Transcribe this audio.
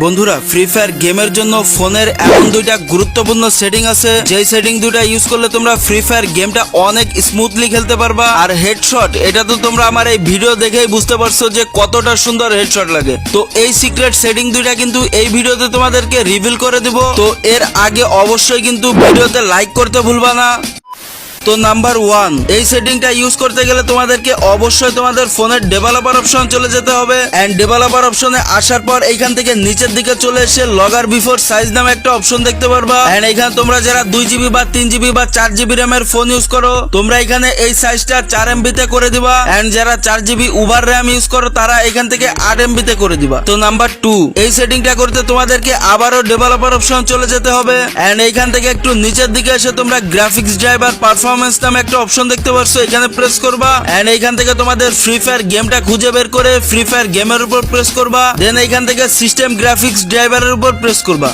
বন্ধুরা, free fire গেমের জন্য ফোনের এমন দুইটা গুরুত্বপূর্ণ সেটিং আছে, যেই সেটিং দুইটা ইউজ করলে তোমরা ফ্রি ফায়ার গেমটা অনেক স্মুথলি খেলতে পারবা। আর হেডশট, এটা তো তোমরা আমার এই ভিডিও দেখেই বুঝতে পারছো যে কতটা সুন্দর হেডশট লাগে। তো এই সিক্রেট সেটিং দুইটা কিন্তু এই ভিডিওতে তোমাদেরকে রিভিল করে দিব। তো এর আগে অবশ্যই কিন্তু ভিডিওতে লাইক করতে ভুলবা না। তো নাম্বার 1, এই সেটিংটা ইউজ করতে গেলে তোমাদেরকে অবশ্যই তোমাদের ফোনের ডেভেলপার অপশন চলে যেতে হবে। এন্ড ডেভেলপার অপশনে আসার পর এইখান থেকে নিচের দিকে চলে এসে লগার বিফোর সাইজ নামে একটা অপশন দেখতে পারবা। এন্ড এখানে তোমরা যারা 2GB বা 3GB বা 4GB র্যামের ফোন ইউজ করো, তোমরা এখানে এই সাইজটা 4MB তে করে দিবা। এন্ড যারা 4GB ওভার র্যাম ইউজ করো, তারা এখান থেকে 8MB তে করে দিবা। তো নাম্বার 2, এই সেটিংটা করতে তোমাদেরকে আবারও ডেভেলপার অপশন চলে যেতে হবে। এন্ড এইখান থেকে একটু নিচের দিকে এসে তোমরা গ্রাফিক্স ড্রাইভার পারফরম্যান্স নামে একটা অপশন দেখতে পারছো, এখানে প্রেস করবা। এন্ড এইখান থেকে তোমাদের ফ্রি ফায়ার গেমটা খুঁজে বের করে ফ্রি ফায়ার গেমের উপর প্রেস করবা। দেন এইখান থেকে সিস্টেম গ্রাফিক্স ড্রাইভারের উপর প্রেস করবা।